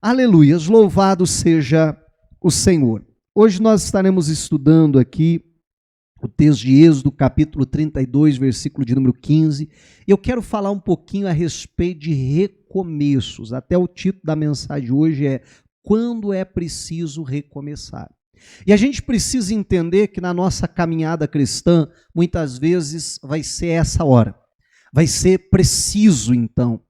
Aleluias, louvado seja o Senhor. Hoje nós estaremos estudando aqui o texto de Êxodo, capítulo 32, versículo de número 15. Eu quero falar um pouquinho a respeito de recomeços. Até o título da mensagem hoje é Quando é preciso recomeçar. E a gente precisa entender que na nossa caminhada cristã, muitas vezes vai ser essa hora. Vai ser preciso, então,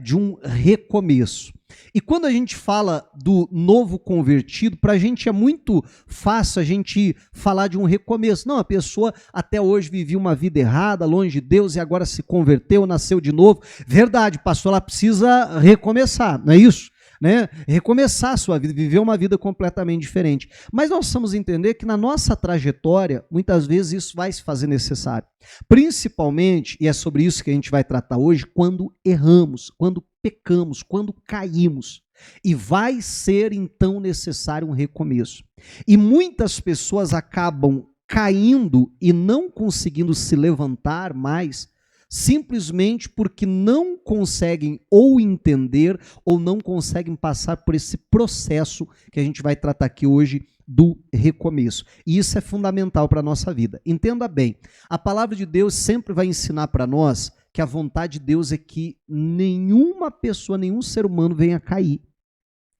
de um recomeço. E quando a gente fala do novo convertido, para a gente é muito fácil a gente falar de um recomeço. Não, a pessoa até hoje vivia uma vida errada, longe de Deus, e agora se converteu, nasceu de novo. Verdade, pastor, ela precisa recomeçar, não é isso? Recomeçar a sua vida, viver uma vida completamente diferente. Mas nós precisamos entender que na nossa trajetória, muitas vezes isso vai se fazer necessário. Principalmente, e é sobre isso que a gente vai tratar hoje, quando erramos, quando pecamos, quando caímos. E vai ser então necessário um recomeço. E muitas pessoas acabam caindo e não conseguindo se levantar mais, simplesmente porque não conseguem ou entender ou não conseguem passar por esse processo que a gente vai tratar aqui hoje do recomeço. E isso é fundamental para a nossa vida. Entenda bem, a palavra de Deus sempre vai ensinar para nós que a vontade de Deus é que nenhuma pessoa, nenhum ser humano venha cair.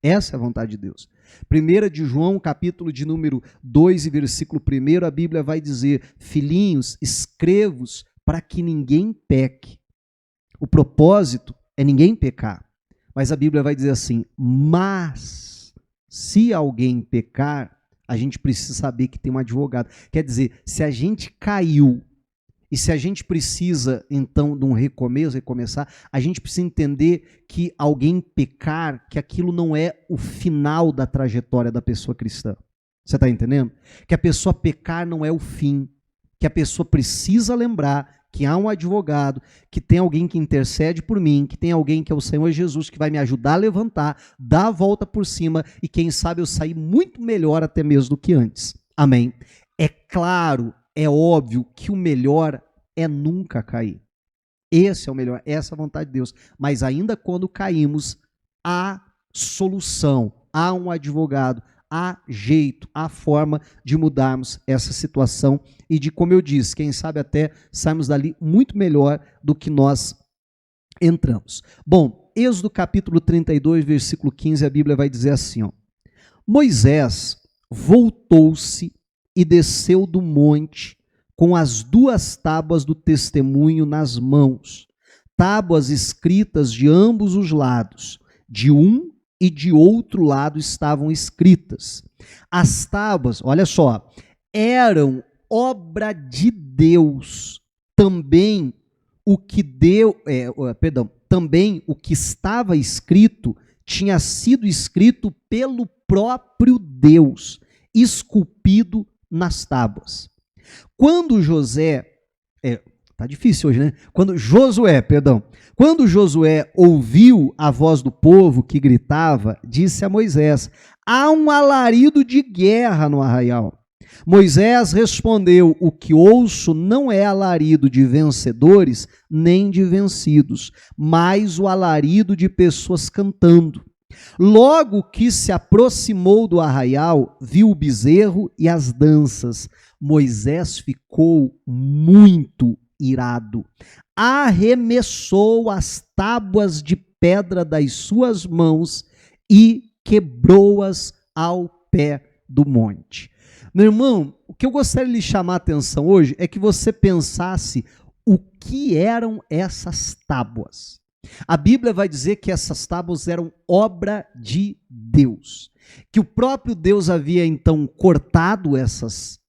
Essa é a vontade de Deus. 1 de João, capítulo de número 2 e versículo 1, a Bíblia vai dizer: filhinhos, escrevo-vos para que ninguém peque. O propósito é ninguém pecar. Mas a Bíblia vai dizer assim: mas se alguém pecar, a gente precisa saber que tem um advogado. Quer dizer, se a gente caiu e se a gente precisa, então, de um recomeçar, a gente precisa entender que alguém pecar, que aquilo não é o final da trajetória da pessoa cristã. Você está entendendo? Que a pessoa pecar não é o fim. Que a pessoa precisa lembrar que há um advogado, que tem alguém que intercede por mim, que tem alguém que é o Senhor Jesus, que vai me ajudar a levantar, dar a volta por cima e quem sabe eu sair muito melhor até mesmo do que antes. Amém? É claro, é óbvio que o melhor é nunca cair. Esse é o melhor, essa é a vontade de Deus. Mas ainda quando caímos, há solução, há um advogado, há jeito, há forma de mudarmos essa situação e de, como eu disse, quem sabe até sairmos dali muito melhor do que nós entramos. Bom, Êxodo capítulo 32, versículo 15, a Bíblia vai dizer assim, Moisés voltou-se e desceu do monte com as 2 tábuas do testemunho nas mãos, tábuas escritas de ambos os lados, de um e de outro lado estavam escritas. As tábuas, olha só, eram obra de Deus. Também o que também o que estava escrito tinha sido escrito pelo próprio Deus, esculpido nas tábuas. Quando Josué ouviu a voz do povo que gritava, disse a Moisés: há um alarido de guerra no arraial. Moisés respondeu: o que ouço não é alarido de vencedores nem de vencidos, mas o alarido de pessoas cantando. Logo que se aproximou do arraial, viu o bezerro e as danças. Moisés ficou muito irado, arremessou as tábuas de pedra das suas mãos e quebrou-as ao pé do monte. Meu irmão, o que eu gostaria de lhe chamar a atenção hoje é que você pensasse o que eram essas tábuas. A Bíblia vai dizer que essas tábuas eram obra de Deus, que o próprio Deus havia então cortado essas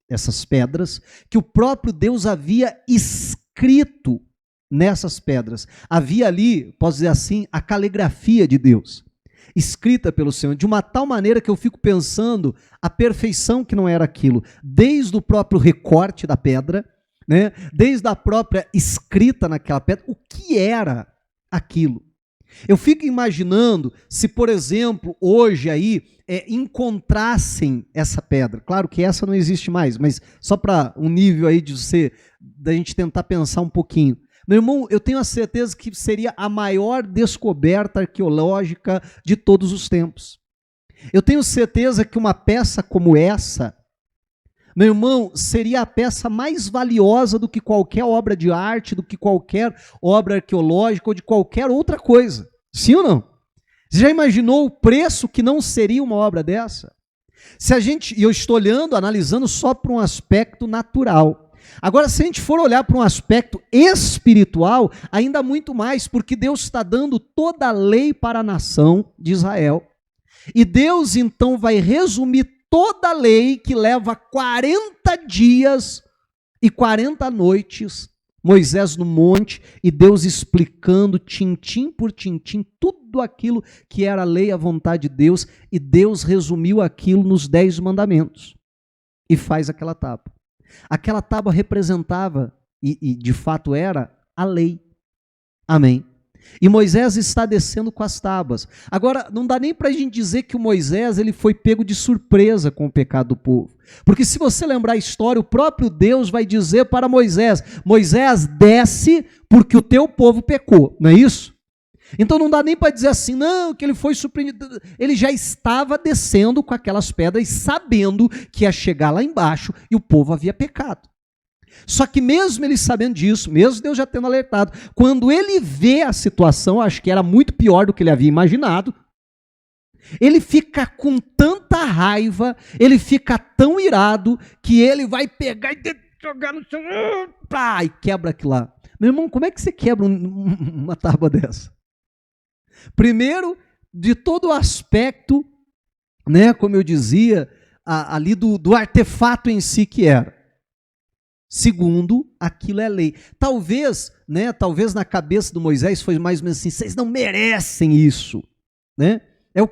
pedras, que o próprio Deus havia escrito nessas pedras. Havia ali, posso dizer assim, a caligrafia de Deus, escrita pelo Senhor, de uma tal maneira que eu fico pensando a perfeição que não era aquilo, desde o próprio recorte da pedra, desde a própria escrita naquela pedra, o que era aquilo. Eu fico imaginando se, por exemplo, hoje aí encontrassem essa pedra. Claro que essa não existe mais, mas só para um nível aí da gente tentar pensar um pouquinho. Meu irmão, eu tenho a certeza que seria a maior descoberta arqueológica de todos os tempos. Eu tenho certeza que uma peça como essa, meu irmão, seria a peça mais valiosa do que qualquer obra de arte, do que qualquer obra arqueológica ou de qualquer outra coisa. Sim ou não? Você já imaginou o preço que não seria uma obra dessa? Se a gente, e eu estou olhando, analisando só para um aspecto natural. Agora, se a gente for olhar para um aspecto espiritual, ainda muito mais, porque Deus está dando toda a lei para a nação de Israel. E Deus, então, vai resumir toda a lei que leva 40 dias e 40 noites, Moisés no monte, e Deus explicando tintim por tintim tudo aquilo que era a lei, a vontade de Deus, e Deus resumiu aquilo nos 10 mandamentos. E faz aquela tábua. Aquela tábua representava, e de fato era, a lei. Amém. E Moisés está descendo com as tábuas. Agora, não dá nem para a gente dizer que o Moisés ele foi pego de surpresa com o pecado do povo. Porque se você lembrar a história, o próprio Deus vai dizer para Moisés, Moisés, desce porque o teu povo pecou. Não é isso? Então não dá nem para dizer assim, não, que ele foi surpreendido. Ele já estava descendo com aquelas pedras, sabendo que ia chegar lá embaixo e o povo havia pecado. Só que mesmo ele sabendo disso, mesmo Deus já tendo alertado, quando ele vê a situação, acho que era muito pior do que ele havia imaginado, ele fica com tanta raiva, ele fica tão irado, que ele vai pegar e jogar no chão, e quebra aquilo lá. Meu irmão, como é que você quebra uma tábua dessa? Primeiro, de todo o aspecto, né, como eu dizia, ali do artefato em si que era. Segundo, aquilo é lei. Talvez na cabeça do Moisés foi mais ou menos assim, vocês não merecem isso, né? É o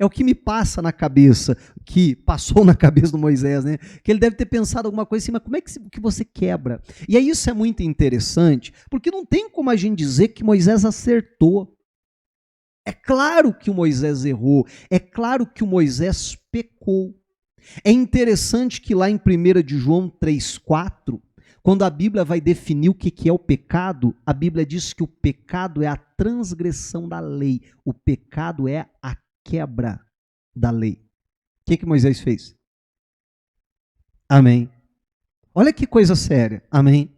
que me passa na cabeça, que passou na cabeça do Moisés, né? Que ele deve ter pensado alguma coisa assim, mas como é que você quebra? E aí isso é muito interessante, porque não tem como a gente dizer que Moisés acertou. É claro que o Moisés errou, é claro que o Moisés pecou. É interessante que lá em 1 de João 3,4, quando a Bíblia vai definir o que é o pecado, a Bíblia diz que o pecado é a transgressão da lei, o pecado é a quebra da lei. O que Moisés fez? Amém. Olha que coisa séria, amém.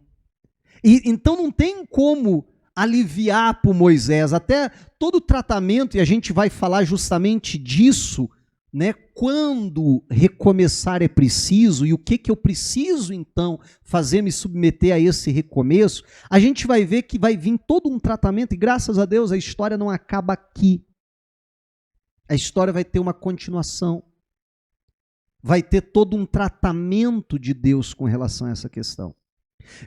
E então não tem como aliviar para Moisés, até todo o tratamento, e a gente vai falar justamente disso, né? Quando recomeçar é preciso, e o que eu preciso então fazer me submeter a esse recomeço, a gente vai ver que vai vir todo um tratamento, e graças a Deus a história não acaba aqui. A história vai ter uma continuação, vai ter todo um tratamento de Deus com relação a essa questão.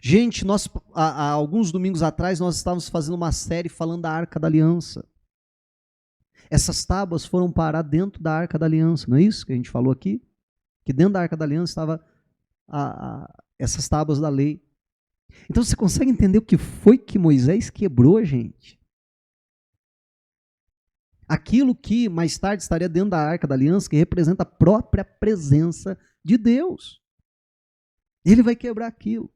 Gente, nós, há alguns domingos atrás, nós estávamos fazendo uma série falando da Arca da Aliança. Essas tábuas foram parar dentro da Arca da Aliança, não é isso que a gente falou aqui? Que dentro da Arca da Aliança estavam essas tábuas da lei. Então você consegue entender o que foi que Moisés quebrou, gente? Aquilo que mais tarde estaria dentro da Arca da Aliança, que representa a própria presença de Deus. Ele vai quebrar aquilo.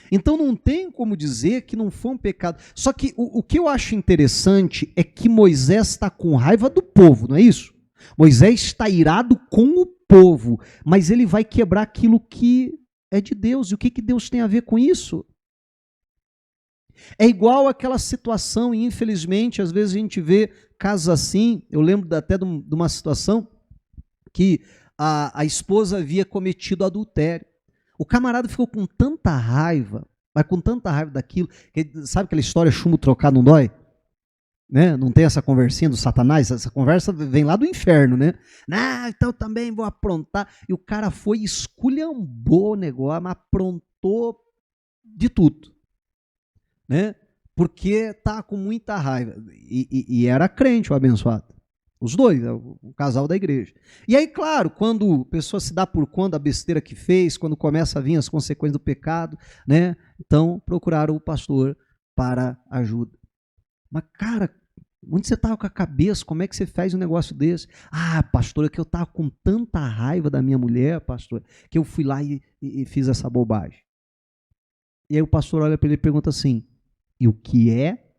Então não tem como dizer que não foi um pecado. Só que o que eu acho interessante é que Moisés está com raiva do povo, não é isso? Moisés está irado com o povo, mas ele vai quebrar aquilo que é de Deus. E o que Deus tem a ver com isso? É igual aquela situação, e infelizmente, às vezes a gente vê casos assim. Eu lembro até de uma situação que a esposa havia cometido adultério. O camarada ficou com tanta raiva, mas com tanta raiva daquilo, que, sabe aquela história, chumbo trocado não dói? Né? Não tem essa conversinha do Satanás? Essa conversa vem lá do inferno, né? Então também vou aprontar. E o cara foi e esculhambou o negócio, mas aprontou de tudo. Né? Porque tá com muita raiva. E era crente o abençoado. Os dois, o casal da igreja. E aí, claro, quando a pessoa se dá por conta da besteira que fez, quando começa a vir as consequências do pecado, né? Então procuraram o pastor para ajuda. Mas, cara, onde você estava com a cabeça? Como é que você faz um negócio desse? Pastor, é que eu estava com tanta raiva da minha mulher, pastor, que eu fui lá e fiz essa bobagem. E aí o pastor olha para ele e pergunta assim, E o que é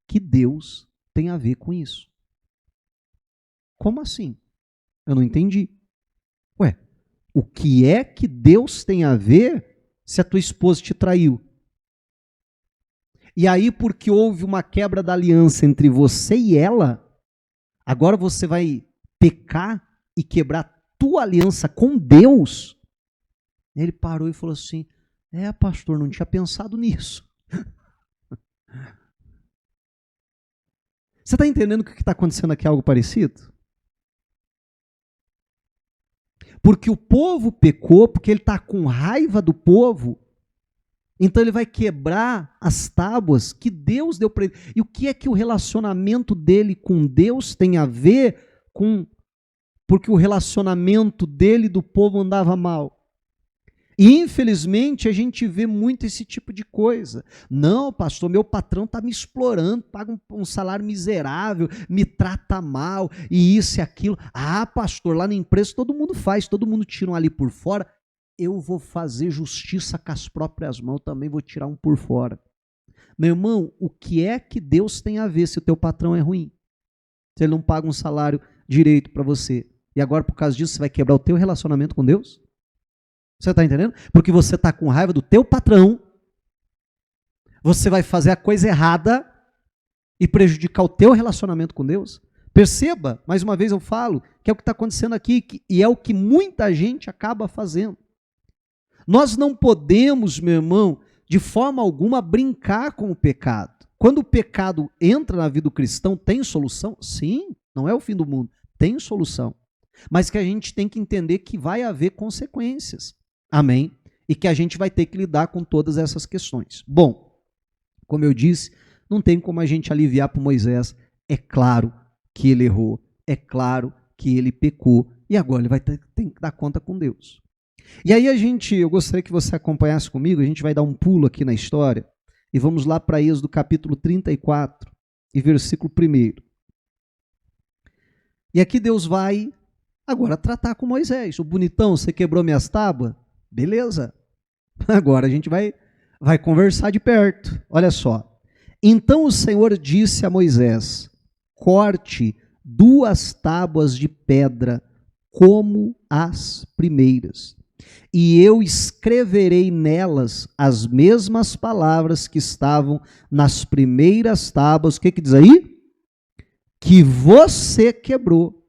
que Deus tem a ver com isso? Como assim? Eu não entendi. Ué, o que é que Deus tem a ver se a tua esposa te traiu? E aí, porque houve uma quebra da aliança entre você e ela, agora você vai pecar e quebrar a tua aliança com Deus? Ele parou e falou assim, pastor, não tinha pensado nisso. Você está entendendo que o que está acontecendo aqui é algo parecido? Porque o povo pecou, porque ele está com raiva do povo, então ele vai quebrar as tábuas que Deus deu para ele. E o que é que o relacionamento dele com Deus tem a ver com... Porque o relacionamento dele e do povo andava mal. E infelizmente a gente vê muito esse tipo de coisa. Não, pastor, meu patrão está me explorando, paga um salário miserável, me trata mal, e isso e aquilo. Ah, pastor, lá na empresa todo mundo faz, todo mundo tira um ali por fora. Eu vou fazer justiça com as próprias mãos, também vou tirar um por fora. Meu irmão, o que é que Deus tem a ver se o teu patrão é ruim? Se ele não paga um salário direito para você. E agora, por causa disso, você vai quebrar o teu relacionamento com Deus? Você está entendendo? Porque você está com raiva do teu patrão, você vai fazer a coisa errada e prejudicar o teu relacionamento com Deus. Perceba, mais uma vez eu falo, que é o que está acontecendo aqui, e é o que muita gente acaba fazendo. Nós não podemos, meu irmão, de forma alguma brincar com o pecado. Quando o pecado entra na vida do cristão, tem solução? Sim, não é o fim do mundo, tem solução. Mas que a gente tem que entender que vai haver consequências. Amém? E que a gente vai ter que lidar com todas essas questões. Bom, como eu disse, não tem como a gente aliviar para Moisés. É claro que ele errou, é claro que ele pecou, e agora ele vai ter que dar conta com Deus. E aí eu gostaria que você acompanhasse comigo, a gente vai dar um pulo aqui na história, e vamos lá para Êxodo capítulo 34, e versículo 1. E aqui Deus vai agora tratar com Moisés. O bonitão, você quebrou minhas tábuas? Beleza. Agora a gente vai conversar de perto. Olha só. Então o Senhor disse a Moisés, corte 2 tábuas de pedra como as primeiras, e eu escreverei nelas as mesmas palavras que estavam nas primeiras tábuas. O que diz aí? Que você quebrou.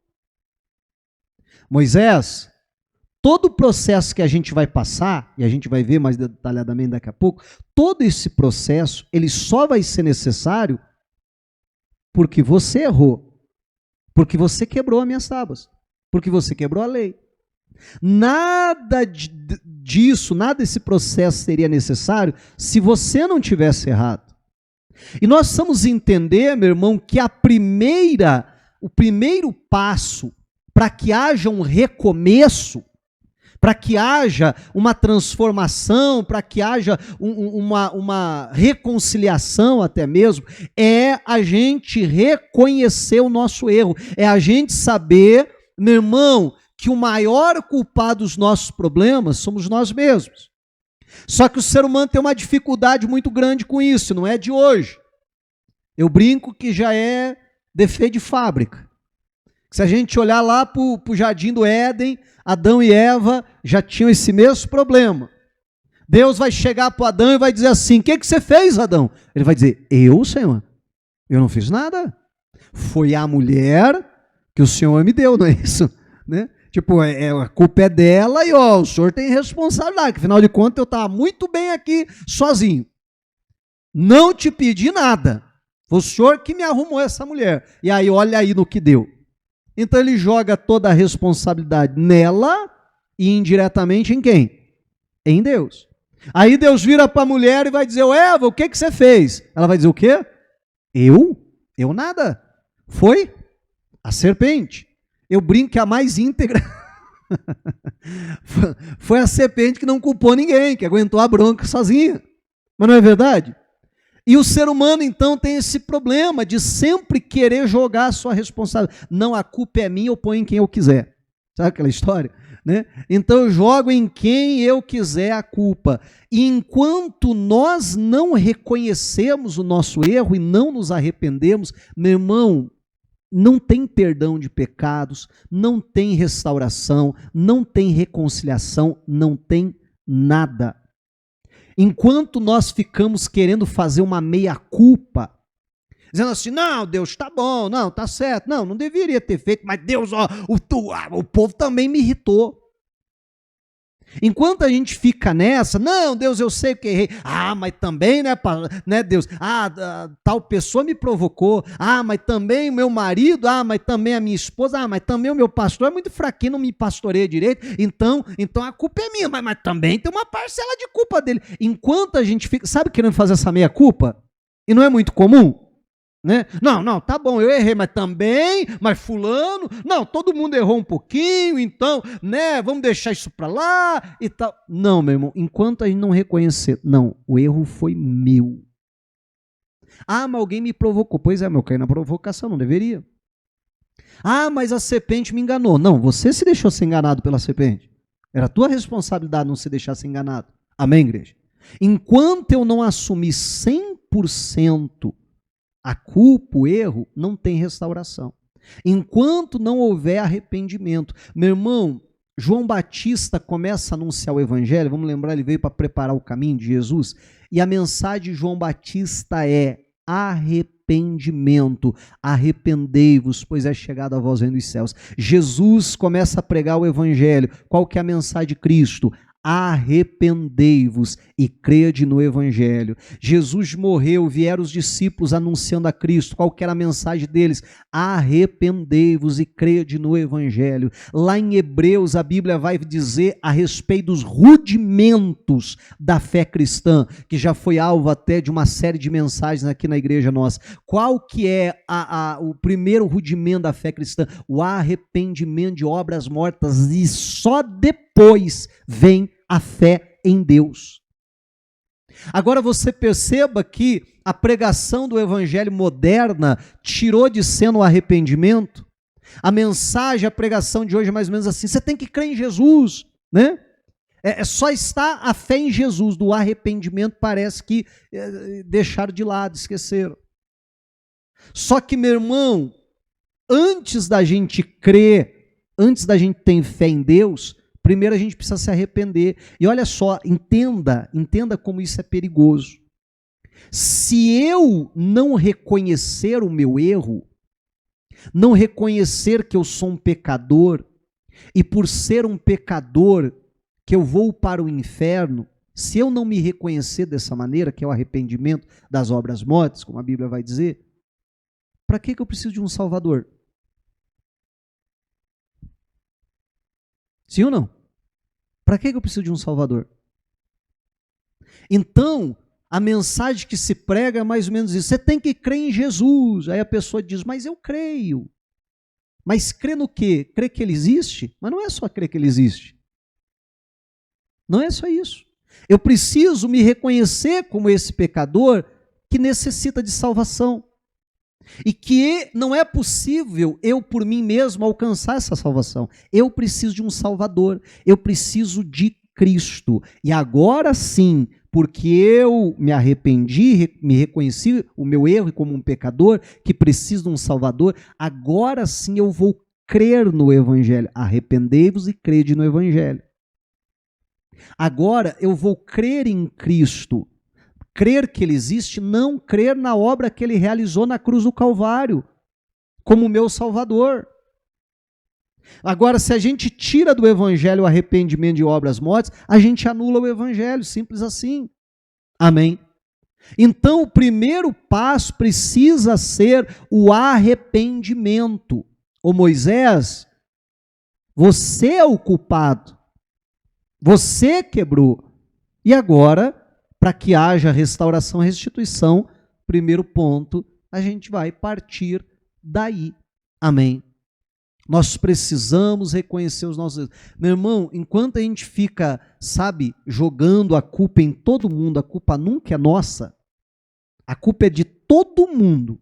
Moisés, todo o processo que a gente vai passar, e a gente vai ver mais detalhadamente daqui a pouco, todo esse processo, ele só vai ser necessário porque você errou, porque você quebrou as minhas tábuas, porque você quebrou a lei. Nada disso, nada desse processo seria necessário se você não tivesse errado. E nós precisamos entender, meu irmão, que o primeiro passo para que haja um recomeço, para que haja uma transformação, para que haja uma reconciliação até mesmo, é a gente reconhecer o nosso erro, é a gente saber, meu irmão, que o maior culpado dos nossos problemas somos nós mesmos. Só que o ser humano tem uma dificuldade muito grande com isso, não é de hoje. Eu brinco que já é defeito de fábrica. Se a gente olhar lá para o jardim do Éden, Adão e Eva já tinham esse mesmo problema. Deus vai chegar para Adão e vai dizer assim, o que você fez, Adão? Ele vai dizer, Senhor, eu não fiz nada. Foi a mulher que o Senhor me deu, não é isso? Né? Tipo, a culpa é dela e o Senhor tem responsabilidade, que afinal de contas eu estava muito bem aqui sozinho. Não te pedi nada. Foi o Senhor que me arrumou essa mulher. E aí, olha aí no que deu. Então ele joga toda a responsabilidade nela e indiretamente em quem? Em Deus. Aí Deus vira para a mulher e vai dizer, Eva, o que você fez? Ela vai dizer o quê? Eu? Eu nada. Foi a serpente. Eu brinco que a mais íntegra foi a serpente que não culpou ninguém, que aguentou a bronca sozinha. Mas não é verdade? E o ser humano, então, tem esse problema de sempre querer jogar a sua responsabilidade. Não, a culpa é minha, eu ponho em quem eu quiser. Sabe aquela história? né? Então eu jogo em quem eu quiser a culpa. E enquanto nós não reconhecemos o nosso erro e não nos arrependemos, meu irmão, não tem perdão de pecados, não tem restauração, não tem reconciliação, não tem nada. Enquanto nós ficamos querendo fazer uma meia-culpa, dizendo assim, não, Deus, tá bom, não, tá certo, não deveria ter feito, mas Deus, ó, o povo também me irritou. Enquanto a gente fica nessa, não, Deus, eu sei que errei, mas também, né, Deus, tal pessoa me provocou, mas também o meu marido, mas também a minha esposa, mas também o meu pastor é muito fraquinho, não me pastoreia direito, então a culpa é minha, mas também tem uma parcela de culpa dele. Enquanto a gente fica, sabe, querendo fazer essa meia culpa, e não é muito comum, né? Não, tá bom, eu errei, mas fulano, não, todo mundo errou um pouquinho, então, né, vamos deixar isso para lá e tal. Não, meu irmão, enquanto a gente não reconhecer, não, o erro foi meu. Mas alguém me provocou. Pois é, meu, eu caí na provocação, não deveria. Mas a serpente me enganou. Não, você se deixou ser enganado pela serpente. Era tua responsabilidade não se deixar ser enganado. Amém, igreja? Enquanto eu não assumir 100% a culpa, o erro, não tem restauração. Enquanto não houver arrependimento. Meu irmão, João Batista começa a anunciar o evangelho, vamos lembrar, ele veio para preparar o caminho de Jesus, e a mensagem de João Batista é arrependimento, arrependei-vos, pois é chegada a voz dos céus. Jesus começa a pregar o evangelho, qual que é a mensagem de Cristo? Arrependei-vos e crede no evangelho. Jesus morreu, vieram os discípulos anunciando a Cristo. Qual que era a mensagem deles? Arrependei-vos e crede no evangelho. Lá em Hebreus a Bíblia vai dizer a respeito dos rudimentos da fé cristã, que já foi alvo até de uma série de mensagens aqui na igreja nossa. Qual que é o primeiro rudimento da fé cristã? O arrependimento de obras mortas, e só depois vem a fé em Deus. Agora você perceba que a pregação do evangelho moderna tirou de cena o arrependimento. A mensagem, a pregação de hoje é mais ou menos assim, você tem que crer em Jesus, né? Só está a fé em Jesus, do arrependimento parece que deixaram de lado, esqueceram. Só que, meu irmão, antes da gente crer, antes da gente ter fé em Deus, primeiro a gente precisa se arrepender. E olha só, entenda como isso é perigoso. Se eu não reconhecer o meu erro, não reconhecer que eu sou um pecador, e por ser um pecador, que eu vou para o inferno, se eu não me reconhecer dessa maneira, que é o arrependimento das obras mortas, como a Bíblia vai dizer, para que eu preciso de um Salvador? Sim ou não? Para que eu preciso de um Salvador? Então, a mensagem que se prega é mais ou menos isso. Você tem que crer em Jesus. Aí a pessoa diz, mas eu creio. Mas crer no quê? Crer que ele existe? Mas não é só crer que ele existe. Não é só isso. Eu preciso me reconhecer como esse pecador que necessita de salvação. E que não é possível eu, por mim mesmo, alcançar essa salvação. Eu preciso de um Salvador. Eu preciso de Cristo. E agora sim, porque eu me arrependi, me reconheci o meu erro como um pecador, que preciso de um Salvador, agora sim eu vou crer no Evangelho. Arrependei-vos e crede no Evangelho. Agora eu vou crer em Cristo. Crer que ele existe, não crer na obra que ele realizou na cruz do Calvário, como meu Salvador. Agora, se a gente tira do Evangelho o arrependimento de obras mortas, a gente anula o Evangelho, simples assim. Amém? Então, o primeiro passo precisa ser o arrependimento. Ô Moisés, você é o culpado. Você quebrou. E agora, para que haja restauração e restituição, primeiro ponto, a gente vai partir daí. Amém? Nós precisamos reconhecer os nossos erros. Meu irmão, enquanto a gente fica, jogando a culpa em todo mundo, a culpa nunca é nossa. A culpa é de todo mundo,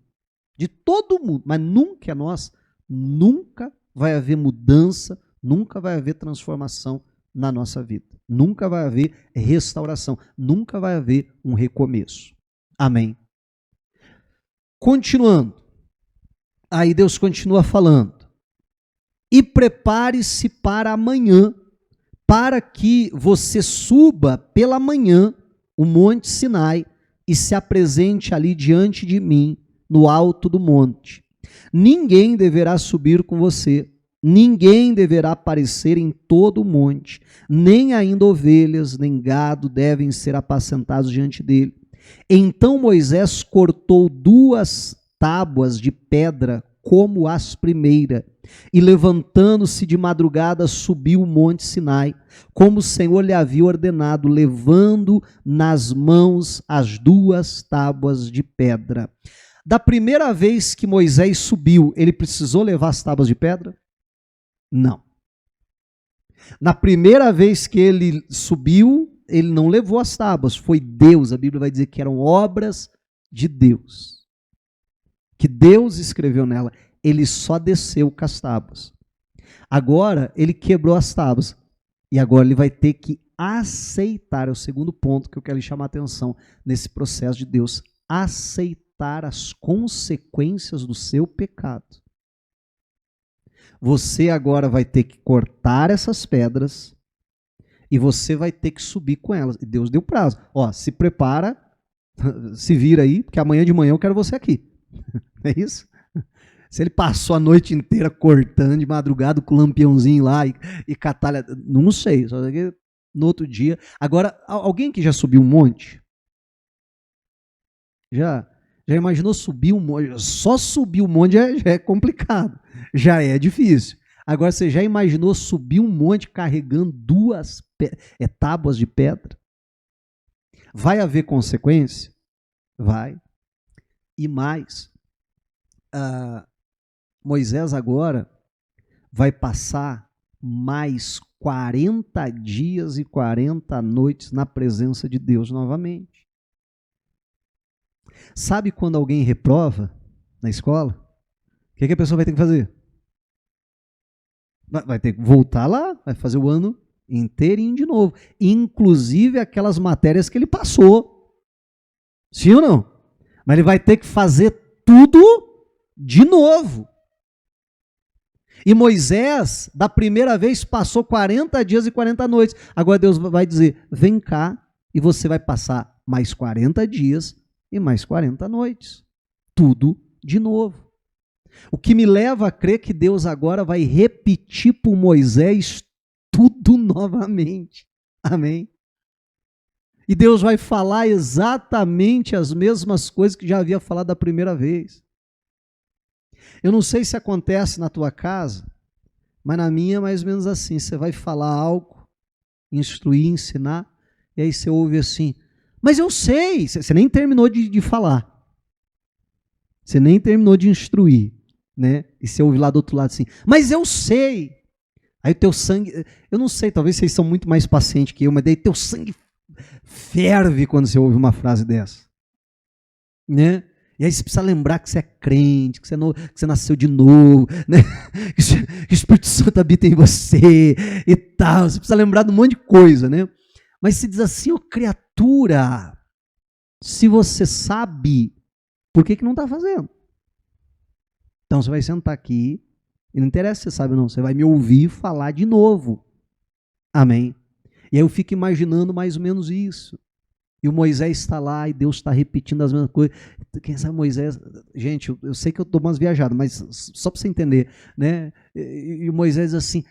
mas nunca é nossa. Nunca vai haver mudança nunca vai haver transformação na nossa vida. Nunca vai haver restauração. Nunca vai haver um recomeço. Amém. Continuando. Aí Deus continua falando. E prepare-se para amanhã, para que você suba pela manhã o monte Sinai e se apresente ali diante de mim, no alto do monte. Ninguém deverá subir com você, ninguém deverá aparecer em todo o monte, nem ainda ovelhas, nem gado devem ser apacentados diante dele. Então Moisés cortou 2 tábuas de pedra como as primeiras, e levantando-se de madrugada subiu o monte Sinai, como o Senhor lhe havia ordenado, levando nas mãos as 2 tábuas de pedra. Da primeira vez que Moisés subiu, ele precisou levar as tábuas de pedra? Não. Na primeira vez que ele subiu, ele não levou as tábuas, foi Deus. A Bíblia vai dizer que eram obras de Deus, que Deus escreveu nela. Ele só desceu com as tábuas. Agora, ele quebrou as tábuas. E agora ele vai ter que aceitar, é o segundo ponto que eu quero lhe chamar a atenção nesse processo de Deus, aceitar as consequências do seu pecado. Você agora vai ter que cortar essas pedras e você vai ter que subir com elas. E Deus deu prazo. Ó, se prepara, se vira aí, porque amanhã de manhã eu quero você aqui. É isso? Se ele passou a noite inteira cortando de madrugada com o lampiãozinho lá e catalha, não sei, só que no outro dia. Agora, alguém que já subiu um monte? Já imaginou subir um monte? Só subir um monte já é complicado, já é difícil. Agora, você já imaginou subir um monte carregando 2 tábuas de pedra? Vai haver consequência? Vai. E mais, Moisés agora vai passar mais 40 dias e 40 noites na presença de Deus novamente. Sabe quando alguém reprova na escola? O que a pessoa vai ter que fazer? Vai ter que voltar lá, vai fazer o ano inteirinho de novo. Inclusive aquelas matérias que ele passou. Sim ou não? Mas ele vai ter que fazer tudo de novo. E Moisés, da primeira vez, passou 40 dias e 40 noites. Agora Deus vai dizer, vem cá, e você vai passar mais 40 dias e mais 40 noites. Tudo de novo. O que me leva a crer que Deus agora vai repetir por Moisés tudo novamente. Amém? E Deus vai falar exatamente as mesmas coisas que já havia falado da primeira vez. Eu não sei se acontece na tua casa, mas na minha é mais ou menos assim. Você vai falar algo, instruir, ensinar, e aí você ouve assim, mas eu sei, você nem terminou de falar. Você nem terminou de instruir, né? E você ouve lá do outro lado assim, mas eu sei. Aí o teu sangue, eu não sei, talvez vocês são muito mais pacientes que eu, mas daí teu sangue ferve quando você ouve uma frase dessa, né? E aí você precisa lembrar que você é crente, que você nasceu de novo, né? Que o Espírito Santo habita em você e tal. Você precisa lembrar de um monte de coisa, né? Mas se diz assim, ô criatura, se você sabe, por que não está fazendo? Então você vai sentar aqui, e não interessa se você sabe ou não, você vai me ouvir falar de novo. Amém? E aí eu fico imaginando mais ou menos isso. E o Moisés está lá e Deus está repetindo as mesmas coisas. Quem sabe Moisés... Gente, eu sei que eu dou umas viajadas, mas só para você entender, né? E o Moisés diz assim,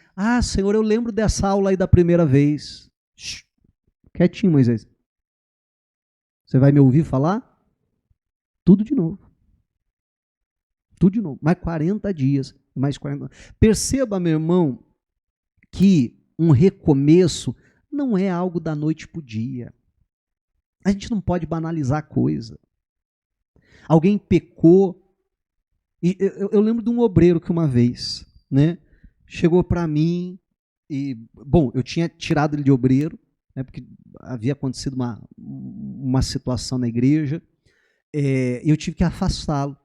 Senhor, eu lembro dessa aula aí da primeira vez. Shhh, quietinho, Moisés. Você vai me ouvir falar? Tudo de novo. Tudo de novo. Mais 40 dias. Mais 40. Perceba, meu irmão, que um recomeço não é algo da noite para o dia. A gente não pode banalizar a coisa. Alguém pecou. E eu lembro de um obreiro que uma vez, né, chegou para mim e, bom, eu tinha tirado ele de obreiro, né, porque havia acontecido uma situação na igreja, e eu tive que afastá-lo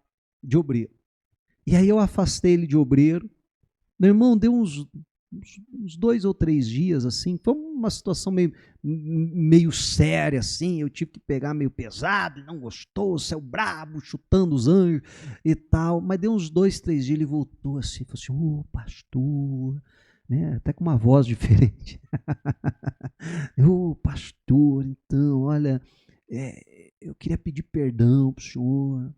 de obreiro. E aí eu afastei ele de obreiro. Meu irmão, deu uns uns 2 ou 3 dias, assim, foi uma situação meio séria, assim, eu tive que pegar meio pesado, ele não gostou, saiu brabo, chutando os anjos e tal, mas deu uns 2, 3 dias, ele voltou assim, falou assim, ô pastor, né, até com uma voz diferente, ô pastor, então, olha, eu queria pedir perdão para o senhor,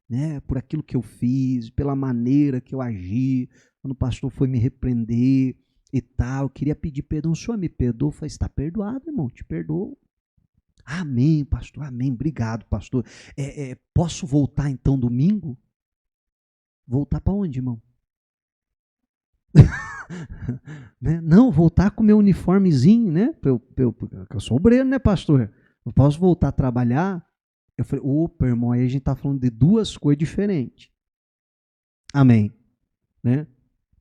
né, por aquilo que eu fiz, pela maneira que eu agi, quando o pastor foi me repreender e tal, eu queria pedir perdão, o senhor me perdoa? Eu falei, está perdoado, irmão, te perdoo. Amém, pastor, amém, obrigado, pastor. Posso voltar então domingo? Voltar para onde, irmão? Né? Não, voltar com o meu uniformezinho, né? Eu sou obreiro, né, pastor? Eu posso voltar a trabalhar? Eu falei, opa, irmão, aí a gente está falando de 2 coisas diferentes. Amém. Né?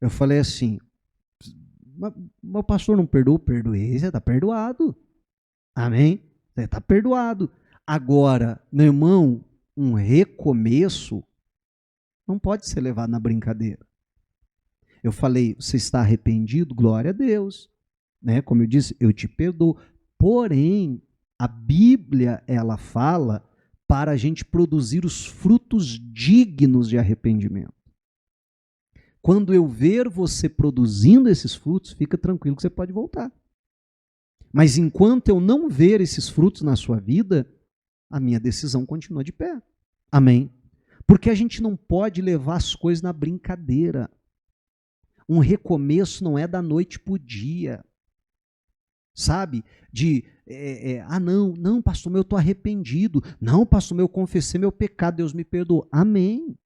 Eu falei assim, mas o pastor não perdoou? Perdoei, você está perdoado. Amém? Você está perdoado. Agora, meu irmão, um recomeço não pode ser levado na brincadeira. Eu falei, você está arrependido? Glória a Deus. Né? Como eu disse, eu te perdoo. Porém, a Bíblia, ela fala para a gente produzir os frutos dignos de arrependimento. Quando eu ver você produzindo esses frutos, fica tranquilo que você pode voltar. Mas enquanto eu não ver esses frutos na sua vida, a minha decisão continua de pé. Amém? Porque a gente não pode levar as coisas na brincadeira. Um recomeço não é da noite para o dia. Sabe? Não, pastor meu, eu estou arrependido. Não, pastor meu, eu confessei meu pecado, Deus me perdoou. Amém.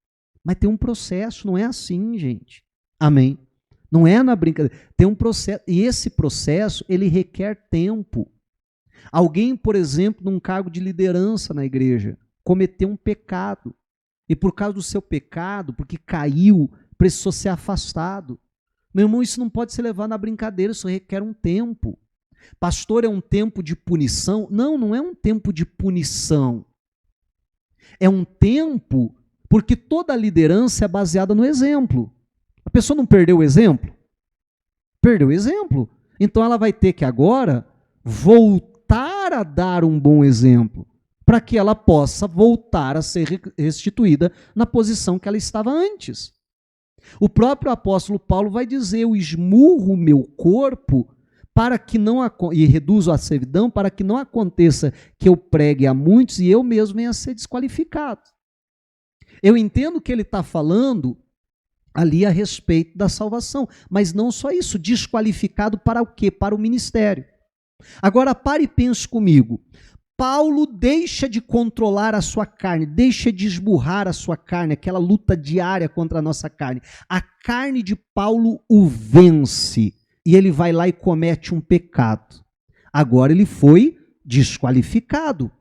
Mas tem um processo, não é assim, gente. Amém. Não é na brincadeira. Tem um processo, e esse processo, ele requer tempo. Alguém, por exemplo, num cargo de liderança na igreja, cometeu um pecado. E por causa do seu pecado, porque caiu, precisou ser afastado. Meu irmão, isso não pode ser levado na brincadeira, isso requer um tempo. Pastor, é um tempo de punição? Não, não é um tempo de punição. É um tempo, porque toda liderança é baseada no exemplo. A pessoa não perdeu o exemplo? Perdeu o exemplo. Então ela vai ter que agora voltar a dar um bom exemplo, para que ela possa voltar a ser restituída na posição que ela estava antes. O próprio apóstolo Paulo vai dizer, eu esmurro o meu corpo para que não e reduzo a servidão, para que não aconteça que eu pregue a muitos e eu mesmo venha a ser desqualificado. Eu entendo que ele está falando ali a respeito da salvação, mas não só isso, desqualificado para o quê? Para o ministério. Agora pare e pense comigo. Paulo deixa de controlar a sua carne, deixa de esburrar a sua carne, aquela luta diária contra a nossa carne. A carne de Paulo o vence e ele vai lá e comete um pecado. Agora ele foi desqualificado.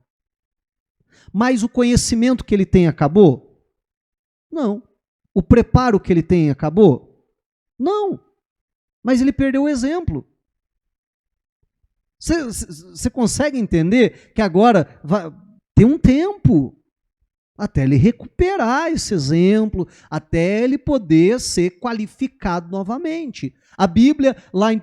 Mas o conhecimento que ele tem acabou? Não. O preparo que ele tem acabou? Não. Mas ele perdeu o exemplo. Você consegue entender que agora tem um tempo até ele recuperar esse exemplo, até ele poder ser qualificado novamente. A Bíblia, lá em 1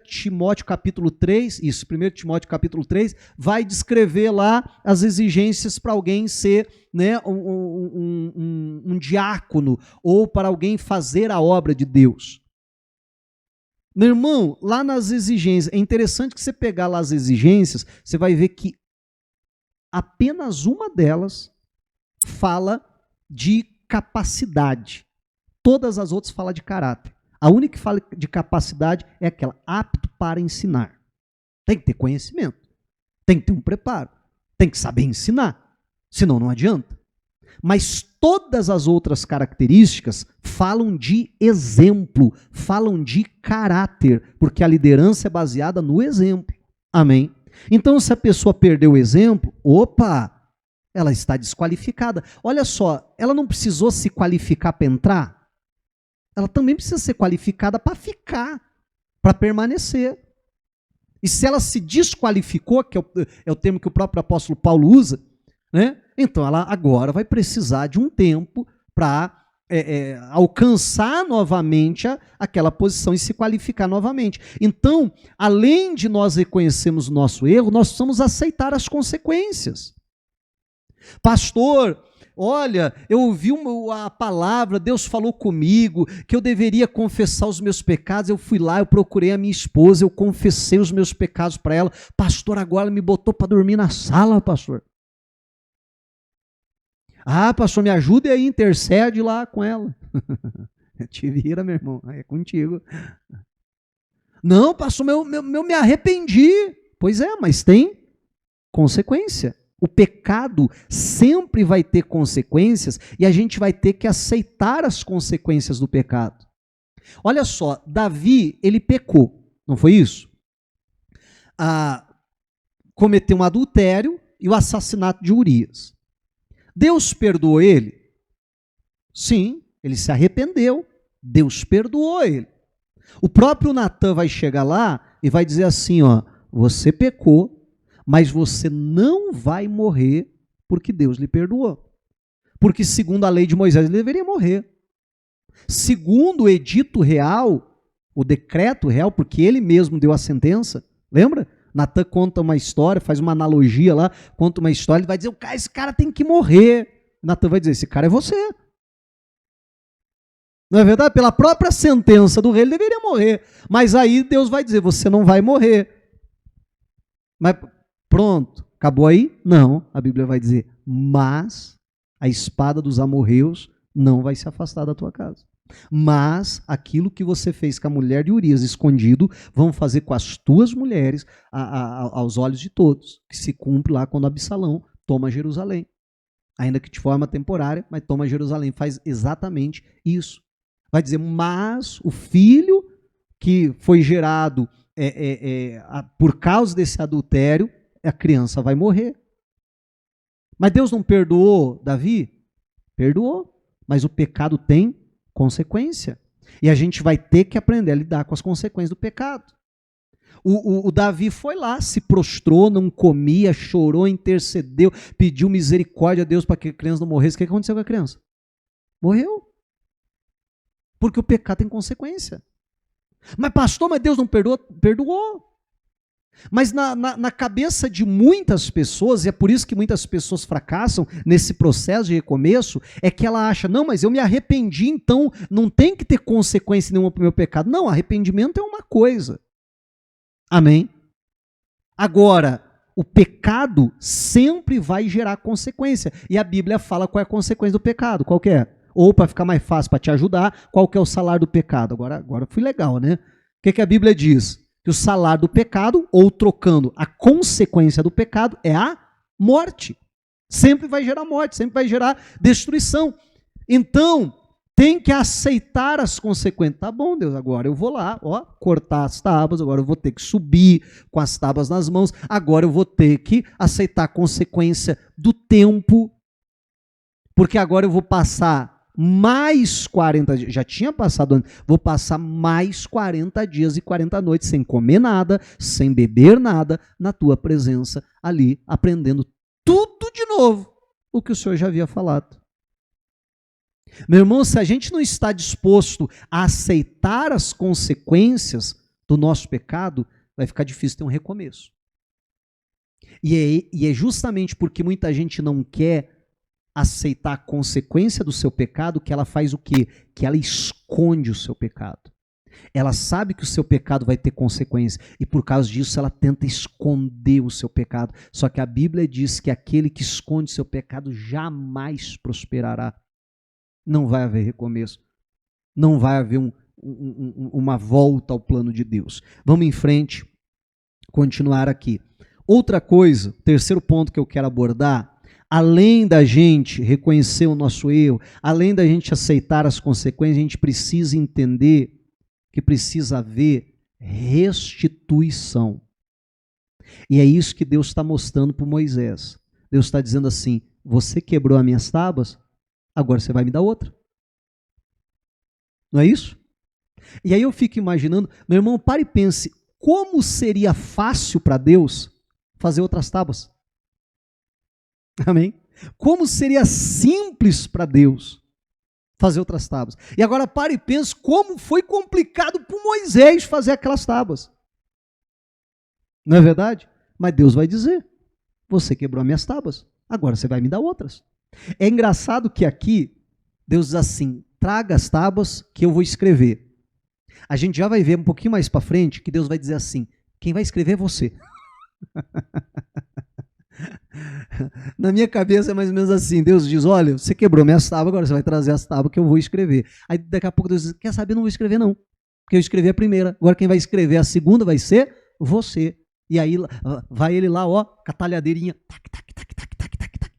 Timóteo capítulo 3, 1 Timóteo capítulo 3, vai descrever lá as exigências para alguém ser, né, um diácono, ou para alguém fazer a obra de Deus. Meu irmão, lá nas exigências, é interessante que você pegar lá as exigências, você vai ver que apenas uma delas fala de capacidade. Todas as outras falam de caráter. A única que fala de capacidade é aquela, apto para ensinar. Tem que ter conhecimento, tem que ter um preparo, tem que saber ensinar, senão não adianta. Mas todas as outras características falam de exemplo, falam de caráter, porque a liderança é baseada no exemplo. Amém? Então, se a pessoa perdeu o exemplo, ela está desqualificada. Olha só, ela não precisou se qualificar para entrar, ela também precisa ser qualificada para ficar, para permanecer. E se ela se desqualificou, que é o termo que o próprio apóstolo Paulo usa, né? Então ela agora vai precisar de um tempo para alcançar novamente aquela posição e se qualificar novamente. Então, além de nós reconhecermos o nosso erro, nós precisamos aceitar as consequências. Pastor, olha, eu ouvi a palavra, Deus falou comigo que eu deveria confessar os meus pecados, eu fui lá, eu procurei a minha esposa, eu confessei os meus pecados para ela. Pastor, agora ela me botou para dormir na sala, pastor. Ah, pastor, me ajuda aí, intercede lá com ela. Te vira, meu irmão, é contigo. Não, pastor, me arrependi. Pois é, mas tem consequência. O pecado sempre vai ter consequências e a gente vai ter que aceitar as consequências do pecado. Olha só, Davi, ele pecou, não foi isso? Cometeu um adultério e o assassinato de Urias. Deus perdoou ele? Sim, ele se arrependeu. Deus perdoou ele. O próprio Natan vai chegar lá e vai dizer assim, ó, você pecou, mas você não vai morrer porque Deus lhe perdoou. Porque segundo a lei de Moisés, ele deveria morrer. Segundo o edito real, o decreto real, porque ele mesmo deu a sentença, lembra? Natan conta uma história, faz uma analogia lá, conta uma história, ele vai dizer, esse cara tem que morrer. Natan vai dizer, esse cara é você. Não é verdade? Pela própria sentença do rei, ele deveria morrer. Mas aí Deus vai dizer, você não vai morrer. Mas pronto, acabou aí? Não, a Bíblia vai dizer, mas a espada dos amorreus não vai se afastar da tua casa. Mas aquilo que você fez com a mulher de Urias escondido, vão fazer com as tuas mulheres aos olhos de todos, que se cumpre lá quando Absalão toma Jerusalém. Ainda que de forma temporária, mas toma Jerusalém, faz exatamente isso. Vai dizer, mas o filho que foi gerado por causa desse adultério, a criança vai morrer. Mas Deus não perdoou Davi? Perdoou, mas o pecado tem consequência. E a gente vai ter que aprender a lidar com as consequências do pecado. O Davi foi lá, se prostrou, não comia, chorou, intercedeu, pediu misericórdia a Deus para que a criança não morresse. O que aconteceu com a criança? Morreu. Porque o pecado tem consequência. Mas pastor, mas Deus não perdoou? Perdoou. Mas na cabeça de muitas pessoas, e é por isso que muitas pessoas fracassam nesse processo de recomeço, é que ela acha, não, mas eu me arrependi, então não tem que ter consequência nenhuma para o meu pecado. Não, arrependimento é uma coisa. Amém? Agora, o pecado sempre vai gerar consequência. E a Bíblia fala qual é a consequência do pecado, qual que é? Ou para ficar mais fácil, para te ajudar, qual que é o salário do pecado? Agora fui legal, né? O que a Bíblia diz? Que o salário do pecado, ou trocando a consequência do pecado, é a morte. Sempre vai gerar morte, sempre vai gerar destruição. Então, tem que aceitar as consequências. Tá bom, Deus, agora eu vou lá, cortar as tábuas, agora eu vou ter que subir com as tábuas nas mãos, agora eu vou ter que aceitar a consequência do tempo, porque agora eu vou passar mais 40 dias, já tinha passado antes, vou passar mais 40 dias e 40 noites sem comer nada, sem beber nada, na tua presença ali, aprendendo tudo de novo, o que o Senhor já havia falado. Meu irmão, se a gente não está disposto a aceitar as consequências do nosso pecado, vai ficar difícil ter um recomeço. E é justamente porque muita gente não quer aceitar a consequência do seu pecado, que ela faz o quê? Que ela esconde o seu pecado. Ela sabe que o seu pecado vai ter consequência e por causa disso ela tenta esconder o seu pecado. Só que a Bíblia diz que aquele que esconde o seu pecado jamais prosperará. Não vai haver recomeço. Não vai haver uma volta ao plano de Deus. Vamos em frente, continuar aqui. Outra coisa, terceiro ponto que eu quero abordar, além da gente reconhecer o nosso erro, além da gente aceitar as consequências, a gente precisa entender que precisa haver restituição. E é isso que Deus está mostrando para Moisés. Deus está dizendo assim, você quebrou as minhas tábuas, agora você vai me dar outra. Não é isso? E aí eu fico imaginando, meu irmão, pare e pense, como seria fácil para Deus fazer outras tábuas? Amém? Como seria simples para Deus fazer outras tábuas. E agora pare e pense como foi complicado para Moisés fazer aquelas tábuas. Não é verdade? Mas Deus vai dizer, você quebrou as minhas tábuas, agora você vai me dar outras. É engraçado que aqui, Deus diz assim, traga as tábuas que eu vou escrever. A gente já vai ver um pouquinho mais para frente que Deus vai dizer assim, quem vai escrever é você. Na minha cabeça é mais ou menos assim, Deus diz, olha, você quebrou minhas tábuas, agora você vai trazer as tábuas que eu vou escrever. Aí daqui a pouco Deus diz, quer saber, não vou escrever não, porque eu escrevi a primeira, agora quem vai escrever a segunda vai ser você. E aí vai ele lá, ó, com a talhadeirinha, tac, tac, tac, tac, tac, tac, tac.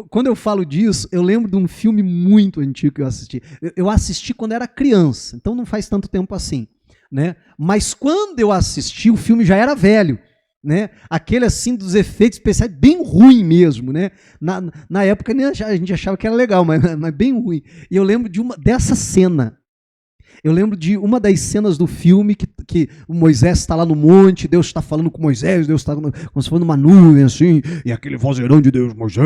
Quando eu falo disso, eu lembro de um filme muito antigo que eu assisti. Eu assisti quando era criança, então não faz tanto tempo assim, né? Mas quando eu assisti, o filme já era velho, né? Aquele assim dos efeitos especiais bem ruim mesmo, né? Na época a gente achava que era legal, mas bem ruim. E eu lembro dessa cena. Eu lembro de uma das cenas do filme que o Moisés está lá no monte, Deus está falando com Moisés, Deus está como se fosse numa nuvem assim, e aquele vozeirão de Deus, Moisés